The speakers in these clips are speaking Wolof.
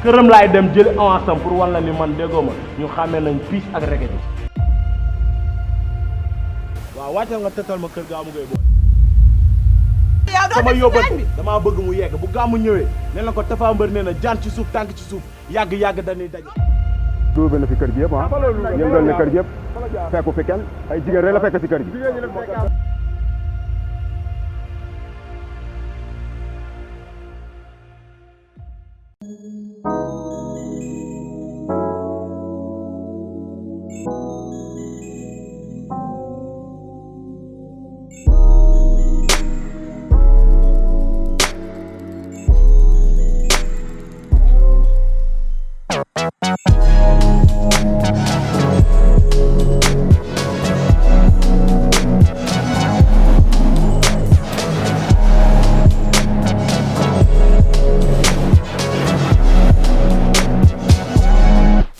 këram laay dem jëli avance am pour wan la ni man déggoo ma ñu xàmmee nañ piis ak reket yi. waaw wàccal nga tëtal ma kër Gamou Gueye booy. sama yóbbal damaa bëgg mu yegg bu Gamou ñëwee nee na ko Tapha Mbeur nee na jaan ci suuf tànk ci suuf yàgg dañuy daje. duubal na fi kër gi yëpp yëngal na kër gi yëpp fekku fi kenn ay jigéen rek la fekk ci kër gi.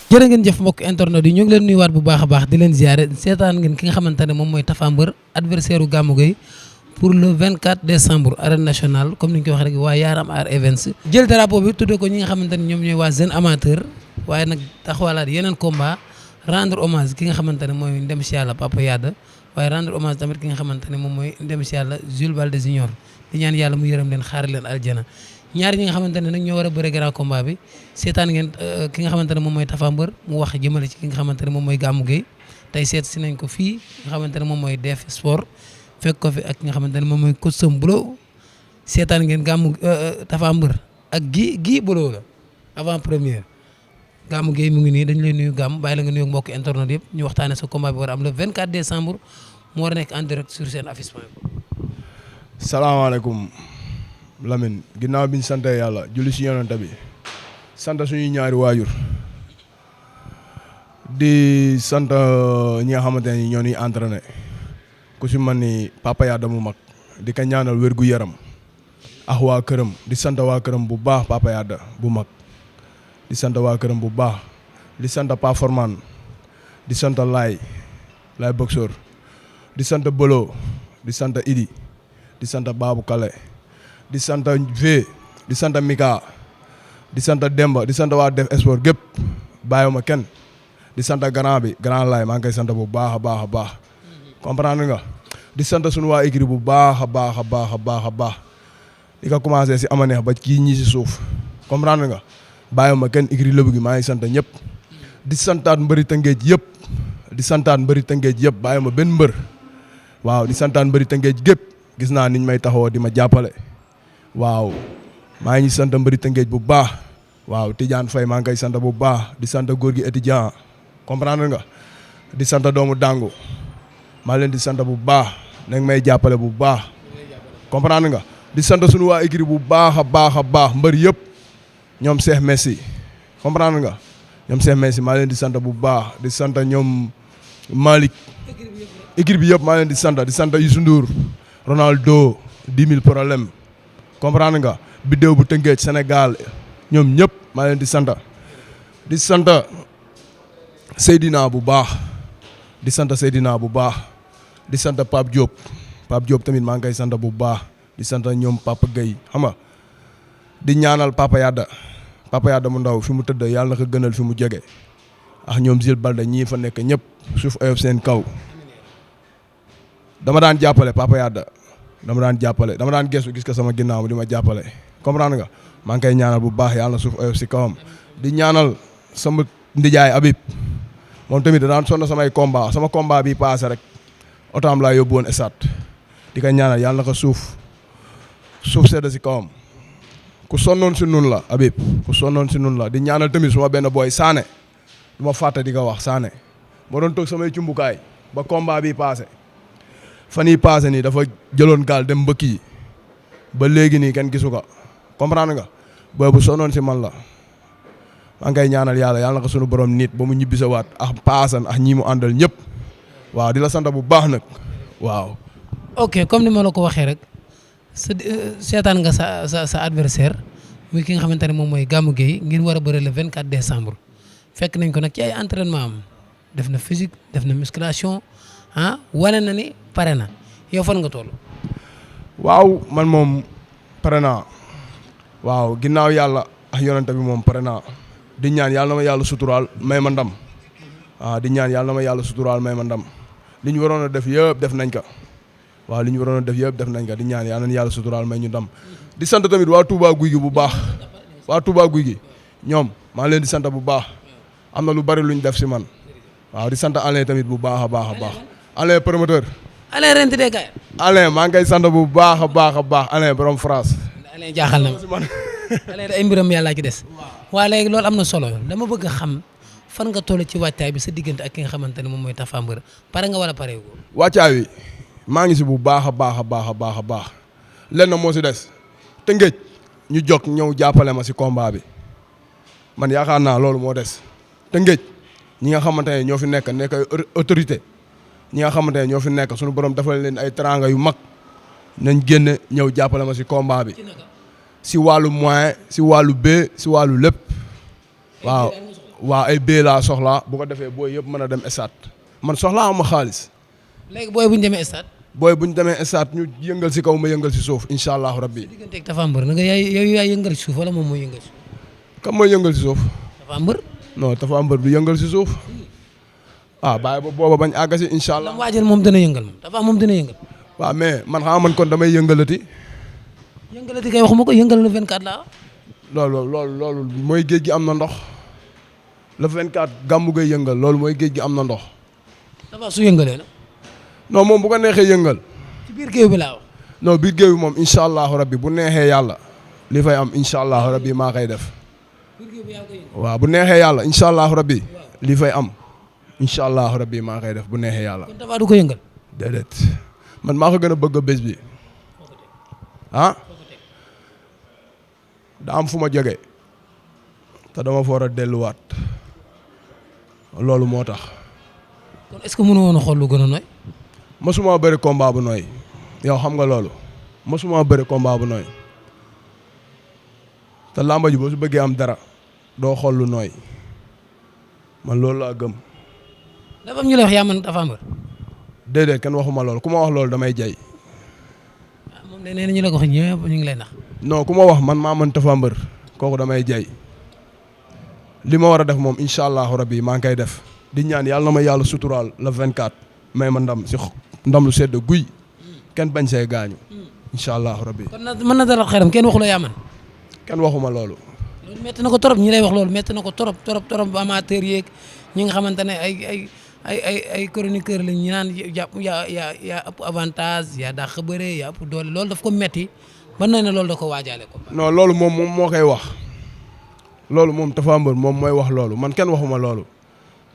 jërë ngeen jëf mbokk internet yi ñu ngi leen nuyuwaat bu baax a baax di leen ziare seetaan ngeen ki nga xamante ne moom mooy Tapha Mbeur adversaire u Gamou Gueye pour le 24 décembre arène nationale comme ni ñu ko waxee rek waa Yaram Art Events jël drapeau bi tuddee ko ñi nga xamante ne ñoom ñooy waa jeune amateur waaye nag taxawalaat yeneen combat rendre hommage ki nga xamante ne mooy ndem si yàlla Papa Yada waaye rendre hommage tamit ki nga xamante ne moom mooy ndem si yàlla Jules Balde Junior di ñaan yàlla mu yërëm leen xaari leen aljana ñaar ñi nga xamante ne nag ñoo war a bëre grand combat bi seetaan ngeen ki nga xamante ne moom mooy Tapha Mbeur mu wax jëmale ci ki nga xamante ne moom mooy Gamou Gueye tey seet si nañ ko fii nga xamante ne moom mooy DF Sport fekk ko fi ak nga xamante ne moom mooy coach Bulo seetaan ngeen Tapha Mbeur ak gi Bulo la avant première Gamou Gueye mu ngi nii dañ lay nuyu Gamou bàyyi la nga nuyu mbokk internet yëpp ñu waxtaane sa combat bi war a am le 24 décembre mu war a nekk en direct sur seen affiche point. salaamaaleykum Lamine ginnaaw bi ñu sant yàlla julli si yonent bi sant suñuy ñaari waajur di sant ñi nga xamante ne ñoo ñuy entraîné ku si man ni Papa Yada mu mag di ko ñaanal wér gu yaram ak waa këram di sant waa këram bu baax Papa Yada bu mag di sant waa këram bu baax di sant Pa Forman di sant Laay Boxor di sant Bolo di sant Idi di sant Babou Kale di sant V di sant Mika di sant Demba di sant waa Def Sport gépp bàyyiwuma kenn di sant grand Laay maa ngi koy sant bu baax a baax a baax comprendre nga di sant suñu waa écurie bu baax a baax di ko commencé si amaneex ba kii ñii si suuf comprendre nga bàyyiwuma kenn écurie Lebu gi maa ngi sant ñëpp di santaat mbëri Tëngéej yëpp bàyyiwuma benn mbër waaw di santaat mbëri Tëngéej gépp gis naa niñ may taxawoo di ma jàppale waaw maa ngi sant mbëri Tëngéej bu baax waaw Tidiane Faye maa ngi koy sant bu baax di sant góor gi étudiant comprendre nga di sant doomu Dangu maa leen di sant bu baax nañ may jàppale bu baax comprendre nga di sant suñu waa écurie bu baax a baax mbër yëpp ñoom Cheikh Messi comprendre nga ñoom Cheikh Messi maa leen di sant bu baax di sant ñoom Malick écurie bi yëpp maa leen di sant Youssou Ndour Ronaldo 10 000 problème comprendre nga bidéo bu Tëngéej Sénégal ñoom ñëpp maa leen di sant Seydina bu baax di sant Pape Diop tamit maa ngi koy sant bu baax di sant ñoom Papa Gueye xam nga di ñaanal Papa Yada mu ndaw fi mu tëdd yàlla na ko gënal fi mu jege ak ñoom Jules Balde ñii fa nekk ñëpp suuf oyof seen kaw dama daan jàppale Papa Yada dama daan gestu gis ko sama ginnaaw di ma jàppale comprendre nga maa ngi koy ñaanal bu baax yàlla na suuf oyof si kawam di ñaanal sama ndijaay Habib moom tamit da daan sonn sama combat bi passé rek otaam laa yóbbu woon esat di ko ñaanal yàlla na ko suuf sedd si kawam ku sonnoon si nun la Habib di ñaanal tamit suma benn booy Sané du ma fàtte di ko wax Sané moo doon toog samay cumbukaay ba combat bi passé fan yii passé nii dafa jëloon gaal dem mbëkk yi ba léegi nii kenn gisu ko comprendre nga booy bu sonnoon si man la maa ngi koy ñaanal yàlla na ko sunu borom nit ba mu ñibbisawaat ak paasan ak ñi mu àndal ñëpp waaw di la sant bu baax nag waaw. ok comme ni ma la ko waxee rek seetaan nga sa adversaire muy ki nga xamante ne moom mooy Gamou Gueye ngir war a bëre le 24 décembre fekk nañ ko nag ci ay entraînement am def na physique def na musculation wane na ni pare na yow fan nga toll. waaw man moom pare naa waaw ginnaaw yàlla ak yonente bi moom pare naa di ñaan yàlla na ma yàlla suturaal may ma ndam waaw di ñaan yàlla na ma yàlla suturaal may ma ndam li ñu waroon a def yëpp def nañ ko waaw li ñu waroon a def yëpp def nañ ko di ñaan yàlla na yàlla suturaal may ñu ndam di sant tamit waa Touba Guy gi bu baax waa Touba Guy gi ñoom maa ngi leen di sant bu baax am na lu bari lu ñu def si man waaw di sant Alain tamit bu baax a baax a baax Alain promoteur Alain rent de kay. Alain maa ngi koy sant bu baax a baax a baax Alain borom France. Alain jaaxal na ma Alain ay mbiram yàlla ci des. waa léegi loolu am na solo dama bëgg a xam fan nga toll ci wàccaay bi sa diggante ak ki nga xamante ne moom mooy Tapha Mbeur pare nga wala pare wu. wàccaay wi maa ngi si bu baax a baax a baax a baax a baax lenn moo si des te ngéej ñu jog ñëw jàppale ma si combat bi man yaakaar naa loolu moo des te ngéej ñi nga xamante ne ñoo fi nekk ay autorité ñi nga xamante ne ñoo fi nekk suñu borom defal leen ay teranga yu mag nañ génn ñëw jàppale ma si combat bi si wàllu moyen si wàllu bee si wàllu lépp waaw waaw ay bee laa soxlaa bu ko defee booy yëpp mën a dem stade man soxlaa ama xaalis. léegi booy bu ñu demee stade. booy bu ñu demee stade ñu yëngal si kaw ma yëngal si suuf incha allahu rabbi. sa digganteeg Tapha Mbeur na nga yaay yëngal si suuf wala moom mooy yëngal si suuf. kam mooy yëngal si suuf. Tapha Mbeur. non Tapha Mbeur du yëngal si suuf. bàyyi ba booba bañ àgg si incha allah. la waajal moom dana yëngal moom Tapha moom dana yëngal. waaw mais man xam man kon damay yëngalati. yëngalati kay waxuma ko yëngal na 24 la loolu mooy géej gi am na ndox le 24 gàmmu gay yëngal loolu mooy géej gi am na ndox. Tapha su yëngalee na. non moom bu ko neexee yëngal. ci biir géew bi laa wax. non biir géew bi moom incha allahu rabbi bu neexee yàlla li fay am incha allahu rabbi maa koy def. waaw bu neexee yàlla incha allahu rabbi li fay am incha allahu rabbi maa koy def bu neexee yàlla. kon Tapha du ko yëngal. déedéet man maa ko gën a bëgg bés bi da am fu ma jógee te dama fa war a delluwaat loolu moo tax. kon est-ce que mënu woon a xool lu gën a nooy. mosuma bëri combat bu nooy yow xam nga loolu mosuma bëri combat bu nooy te làmba ji boo su bëggee am dara doo xool lu nooy man loolu laa gëm. dafa am ñu lay wax yaa man Tapha Mbeur. déedéet kenn waxuma loolu ku ma wax loolu damay jay. moom de nee na ñu la ko wax ñëpp ñu ngi lay nax. non ku ma wax man maa mën Tapha Mbeur kooku damay jay li ma war a def moom incha allahu rabbi maa ngi koy def di ñaan yàlla na ma yàlla suturaal le 24 may ma ndam si ndam lu sedd guy kenn bañ see gaañu incha allahu rabbi. kon nag mën na dalal xeram kenn waxu la yaa man. kenn waxuma loolu. loolu métti na ko trop ñi lay wax loolu métti na ko trop amateur yeeg ñi nga xamante ne ay chroniqueur lañ ñu naan yaa ëpp avantage yaa dàq bëre yaa ëpp doole loolu daf ko métti mën na ne loolu da ko waajaale ko. non loolu moom moo koy wax loolu moom Tapha Mbeur moom mooy wax loolu man kenn waxuma loolu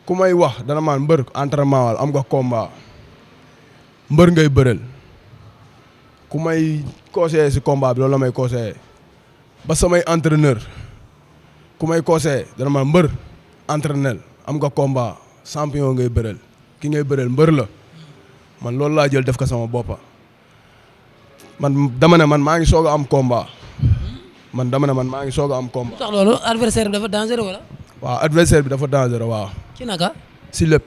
ku may wax dana maan mbër entraînement wal am nga combat mbër ngay bëreel ku may conseillé si combat bi loolu la may conseillé ba samay entraîneur ku may conseillé dana maan mbër entraîneur am nga combat champion ngay bëreel ki ngay bëreel mbër la man loolu laa jël def ko sama boppa man dama ne man maa ngi soog a am combat man dama ne man maa ngi soog a am combat. tax loolu adversaire bi dafa dangereux wala. waaw adversaire bi dafa dangereux waaw. ci naka. si lépp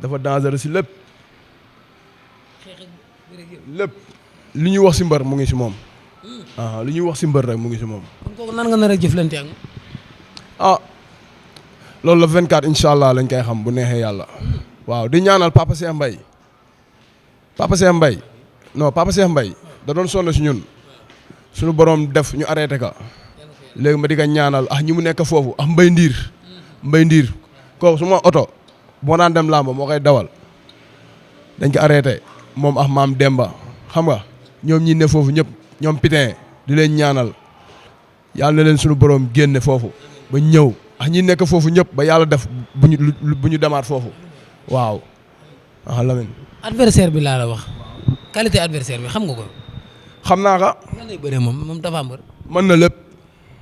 dafa dangereux si lépp. lépp li ñuy wax si mbër mu ngi si moom. li ñuy wax si mbër rek mu ngi si moom. kon kooku nan nga nar a jëflante ak loolu la 24 incha allah lañ koy xam bu neexee yàlla. waaw di ñaanal Papa Cheikh Mbaye Papa Cheikh Mbaye non Papa Cheikh Mbaye da doon sonn si ñun suñu borom def ñu arrêté ka léegi ma di ko ñaanal ñi mu nekk foofu Mbaye Ndiir kooku suma oto moo daan dem làmba moo koy dawal dañ ko arrêté moom maam Demba xam nga ñoom ñi ne foofu ñëpp ñoom pitin di leen ñaanal yàlla na leen suñu borom génne foofu ba ñëw ñi nekk foofu ñëpp ba yàlla def bu ñu demaat foofu waaw Lamine. adversaire bi laa la wax qualité adversaire bi xam nga ko. xam naa ka. lan lay bëree moom Tapha Mbeur. mën na lépp.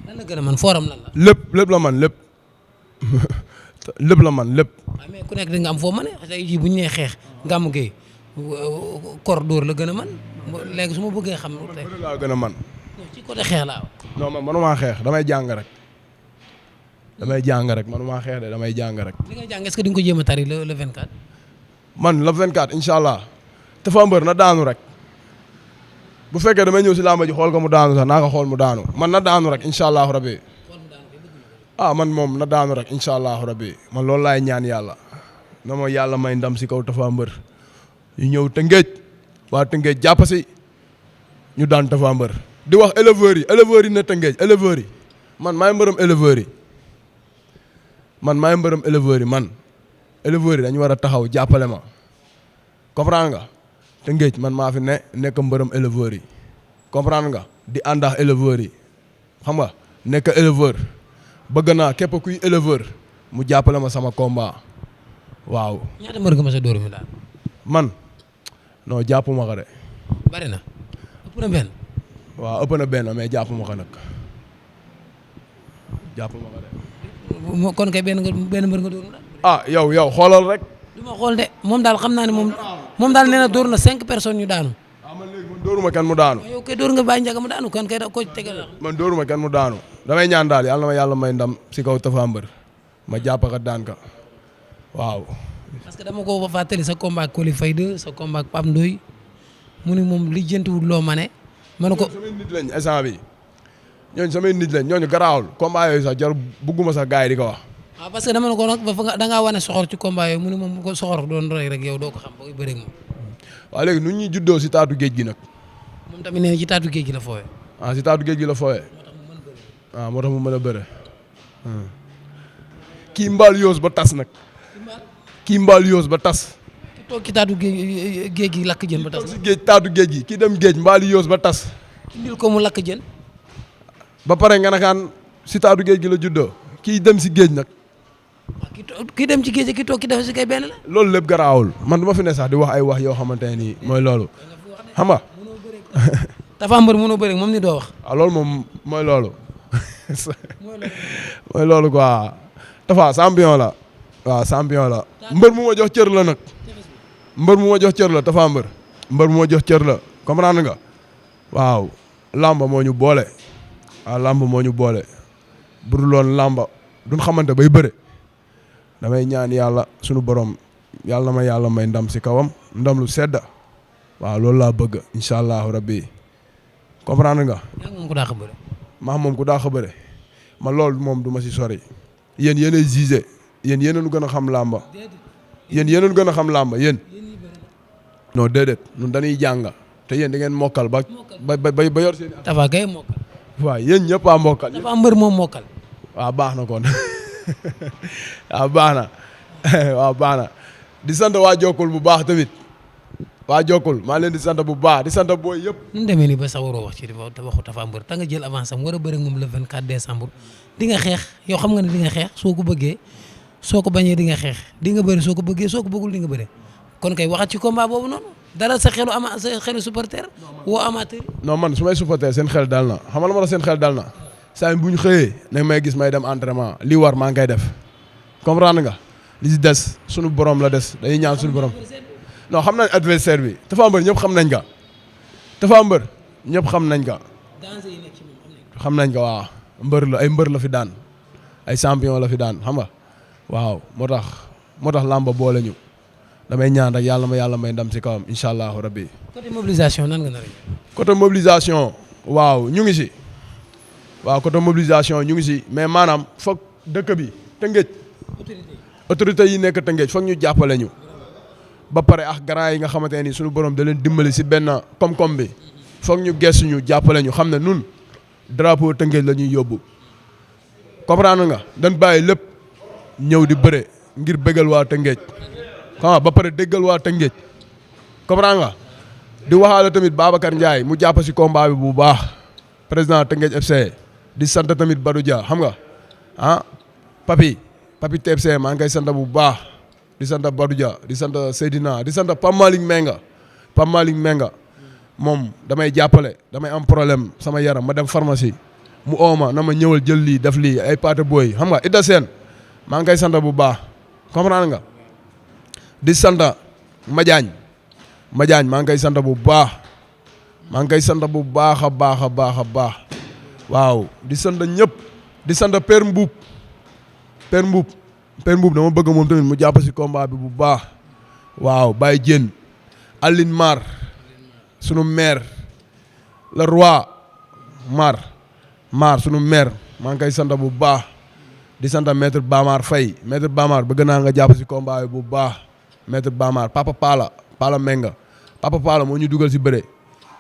lan la gën a mën fooram lan la. lépp la man lépp lépp la man lépp. waaw mais ku nekk di nga am foo mën a tey jii bu ñu nee xeex Gamou Gueye kor dóor la gën a mën léegi su ma bëggee xam. tey laa gën a man ci côté xeex laa. non man manumaa xeex damay jàng rek manumaa xeex de damay jàng rek. li ngay jàng est-ce que di nga ko jéem a tari le 24. man le 24 incha allah Tapha Mbeur na daanu rek bu fekkee damay ñëw si làmba ji xool ko mu daanu sax naa ko xool mu daanu man na daanu rek incha allahu rabbi man moom na daanu rek incha allahu rabbi man loolu laay ñaan yàlla na ma yàlla may ndam si kaw Tapha Mbeur yu ñëw Tëngéej waa Tëngéej jàpp si ñu daan Tapha Mbeur di wax éleveurs yi na Tëngéej éleveurs yi man maay mbërëm éleveurs yi man éleveurs yi dañu war a taxaw jàppale ma comprendre nga Tëngéej man maa fi nekk mbërëm éleveurs yi comprendre nga di ànd ak éleveurs yi xam nga nekk éleveur bëgg naa képp kuy éleveur mu jàppale ma sama combat waaw. ñaata mbër nga ma sa dóor mi daal. man non jàpp ma ko de. bari na ëpp na benn. waaw ëpp na benn mais jàpp ma ko nag jàpp ma ko de. kon kay benn mbër nga dóor daal. yow xoolal rek. du ma xool de moom daal xam naa ne moom daal nee na dóor na 5 personnes ñu daanu. man léegi man dóoruma kenn mu daanu. yow kay dóor nga Baye Ndiaga mu daanu kon kay da ko tegal la. man dóoruma kenn mu daanu. damay ñaan daal yàlla na ma yàlla may ndam si kaw Tapha Mbeur ma jàpp ka daan ka waaw. parce que dama ko fàttali sa combat ak Coly Faye 2 sa combat ak Pape Ndoye mu ni moom li jëntuwul loo ma ne. ma ne ko samay nit lañ instant bi ñooñu samay nit lañ ñooñu garaawul combat yooyu sax jar bugguma sax gars yi di ko wax. waaw parce que dama ne ko nag da ngaa wane soxor ci combat yooyu mu ne moom ko soxor doon roy rek yow doo ko xam booy bëri moom. waaw léegi nu ñuy juddoo si taatu géej gi nag. moom tamit nee na ci taatu géej gi la fooyee. si taatu géej gi la fooyee. moo tax mu mën a bëre. kii mbaal yoos ba tas nag. kii mbaal yoos ba tas. ki toog ci taatu géej gi lakk jën ba tas. si géej taatu géej gi kii dem géej mbaal yoos ba tas. indil ko mu lakk jën. ba pare nga nakaan si taatu géej gi la juddoo. kii dem si géej nag. kii dem ci géej ki toog ki def si kay benn la. loolu lépp garaawul man du ma fi ne sax di wax ay wax yoo xamante ne nii mooy loolu. xam nga. Tapha Mbeur mënoo bëri moom ni doo wax. waaw loolu moom mooy loolu. mooy loolu quoi. Tapha champion la. waaw champion la. mbër mu ma jox cër la nag. mbër mu ma jox cër la Tapha Mbeur. mbër mu ma jox cër la comprendre nga. waaw lamba moo ñu boole. waaw lamba moo ñu boole. bu dul woon lamba duñ xamante bay bëre. damay ñaan yàlla sunu borom yàlla na ma yàlla may ndam si kawam ndam lu sedda waaw loolu laa bëgg incha allahu rabbi comprendre nga. moom ku daa ko bëre. maa moom ku daa ko bëre ma loolu moom du ma si sori. yéen yéenay gisé yéen yéen gën a xam làmba yéen yéen gën a xam làmba yéen. non déedéet ñun dañuy jàng te yéen da ngeen mokkal ba yor seen. Tapha kay mokkal. waaw yéen ñëpp a mokkal. Tapha Mbeur moom mokkal. waaw baax na kon waaw baax na waaw baax na di sant waa Jokkul bu baax tamit waa Jokkul maa leen di sant bu baax di sant booy yëpp. nu mu demee nii ba sax waroo wax ci waxu Tapha Mbeur ta nga jël avance am war a bëri moom le 24 décembre di nga xeex yow xam nga ne di nga xeex soo ko bëggee soo ko bañee di nga xeex di nga bëri soo ko bëggee soo ko bëggul di nga bëri kon kay waxat ci combat boobu noonu dara sa xelu supporter woo amateur. non man su may supporter seen xel dal na xam nga la ma la seen xel dal na. saa bu ñu xëyee nag may gis may dem entraînement li war maa ngi koy def comprendre nga li si des sunu borom la des dañuy ñaan sunu borom non xam nañ adversaire bi Tapha Mbeur ñëpp xam nañ ka Tapha Mbeur ñëpp xam nañ ka xam nañ ko waaw mbër la ay mbër la fi daan ay champion la fi daan xam nga waaw moo tax làmba boole ñu damay ñaan rek yàlla may ndam si kawam incha allahu rabbi. côté mobilisation nan nga nar a. côté mobilisation waaw ñu ngi si. waaw côté mobilisation ñu ngi si mais maanaam foog dëkk bi Tëngéej autorité yi nekk Tëngéej foog ñu jàppale ñu ba pare ak grand yi nga xamante ne ni suñu borom da leen dimbali si benn koom-koom bi foog ñu gestu ñu jàppale ñu xam ne nun drapeau Tëngéej la ñuy yóbbu comprendre nga dañ bàyyi lépp ñëw di bëre ngir bégal waa Tëngéej xam ba pare déggal waa Tëngéej comprendre nga di waxaale tamit Babacar Ndiaye mu jàpp si combat bi bu baax président Tëngéej FC di sant tamit Badou Dia xam nga papi TFC maa ngi koy sant bu baax di sant Badou Dia di sant Seydina di sant Pape Malick Menga moom damay jàppale damay am problème sama yaram ma dem pharmacie mu ooma na ma ñëwal jël lii def lii ay pâte booy xam nga Ida Sène maa ngi koy sant bu baax comprendre nga di sant Madiagne maa ngi koy sant bu baax maa ngi koy sant bu baax a baax waaw di sant ñëpp di sant Père Mbuub dama bëgg moom tamit mu jàpp si combat bi bu baax waaw Baye Diène Aline Mar sunu maire le roi maar sunu maire maa ngi koy sant bu baax di sant maître Bamar Faye maître Bamar bëgg naa nga jàpp si combat bi bu baax maître Bamar papa Pala Menga papa Pala moo ñu dugal si bëre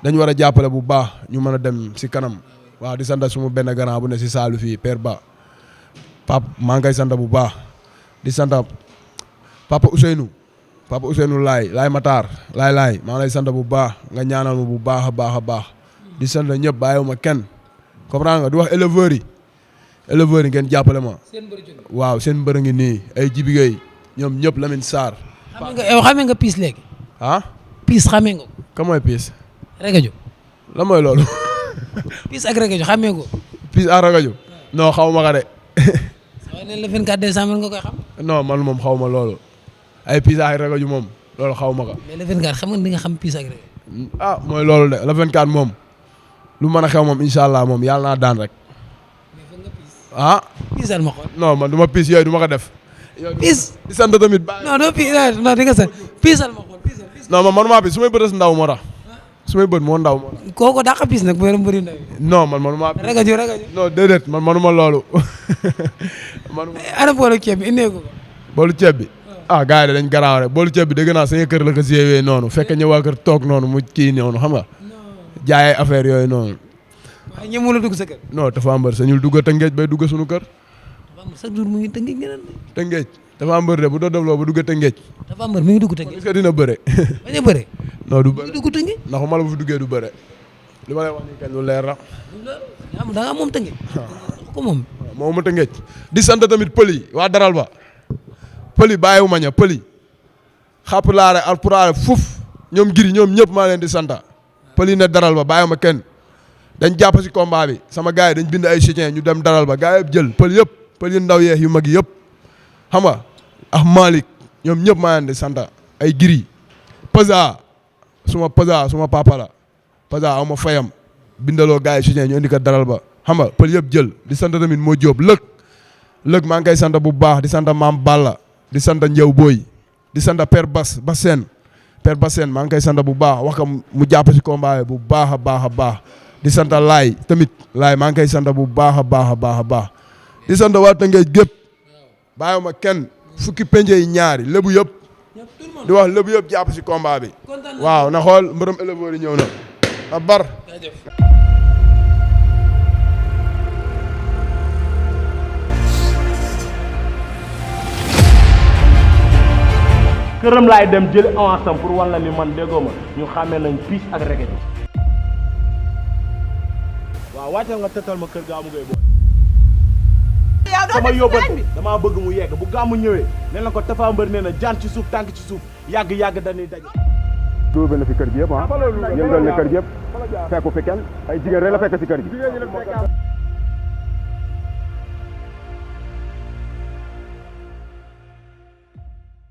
dañu war a jàppale bu baax ñu mën a dem si kanam waaw di sant suma benn grand bu ne si saalu fii Père Ba papa maa ngi koy sant bu baax di sant papa Ousseynou laay Matar laay maa ngi lay sant bu baax nga ñaanal ma bu baax a baax di sant ñëpp bàyyiwuma kenn comprendre nga di wax éleveurs yi ngeen jàppale ma waaw seen mbër ngi nii ay jibigéey ñoom ñëpp Lamine Sarr xamee nga piis léegi piis xamee nga ko ka mooy piis regajo la mooy loolu piis ak regajo xamee nga ko piis ak regajo non xaw ma ko de waaye ne le 24 décembre nga koy xam non man moom xaw ma loolu ay piis ak regajo moom loolu xaw ma ko mais le 24 xam nga di nga xam piis ak regajo mooy loolu de le 24 moom lu mën a xew moom incha allah moom yàlla naa daan rek piisal ma xool non man du ma piis yooyu du ma ko def piis di sant tamit bàyyi non doo piis non di nga sant piisal ma xool piisal non man manuma piis su may bët ndaw moo tax su may bët moo ndaw moo tax kooku dàq piis nag bëri mbëri ndaw non man manuma piis regajo non déedéet man manuma loolu manuma ana boolu ceeb bi indee ko boolu ceeb bi gars yi dañ garaaw rek boolu ceeb bi dégg naa sa kër la ko séewee noonu fekk ñëwaa kër toog noonu mu kii noonu xam nga jaayee affaire yooyu noonu waaye ñëmu la dugg sa kër non Tapha Mbeur sañul dugg Tëngéej bay dugg suñu kër chaque jour mu ngi Tëngéej ngeen Tëngéej Tapha Mbeur de bu doon defloo ba dugg Tëngéej Tapha Mbeur mi ngi dugg Tëngéej est-ce que dina bëre bañ a bëre non du bëre dugg Tëngéej ndax ma la bu fi duggee du bëre li ma lay wax nii kañ lu leer la da nga moom Tëngéej ko moom moom ma Tëngéej di sant tamit pël yi waa daral ba pël yi bàyyiwuma ña pël yi xàpp laare alpuraare fuf ñoom giri ñoom ñëpp maa leen di santa pël yi ne daral ba bàyyiwuma kenn dañ jàpp si combat bi sama gars yi dañ bind ay soutien ñu dem daral ba gars yëpp jël pël yu ndaw yeex yu mag yi yëpp xam nga ak Malick ñoom ñëpp maa leen di santa ay giri Paza suma papa la Paza aw ma fayam bindaloo gars yi soutien ñu indi ko daral ba xam nga pël yëpp jël di sant tamit moo jóob lëg maa ngi koy sant bu baax di sant maam Balla di sant Njaw Boy di sant Père Bassène maa ngi koy sant bu baax wax ko mu jàpp si combat bi bu baax a baax di sant laay maa ngi koy sant bu baax a baax di sant waa Tëngéej gépp bàyyiwuma kenn fukki penje yi ñaari lébu yëpp di wax lébu yëpp jàpp si combat bi waaw na xool mbërëm éleveur yi ñëw na a bar këram laay dem jël avance am pour wan la ni man déggoo ma ñu xàmmee nañ piis ak reket bi waaw wàccal nga tëtal ma kër Gamou Gueye booy sama yóbbal damaa bëgg mu yegg bu Gamou ñëwee ne la ko Tapha Mbeur nee na jaan ci suuf tànk ci suuf yàgg dañuy daje dóor na fi kër gi yëpp yëngal na kër gi yëpp fekku fi kenn ay jigéen rek la fekk si kër gi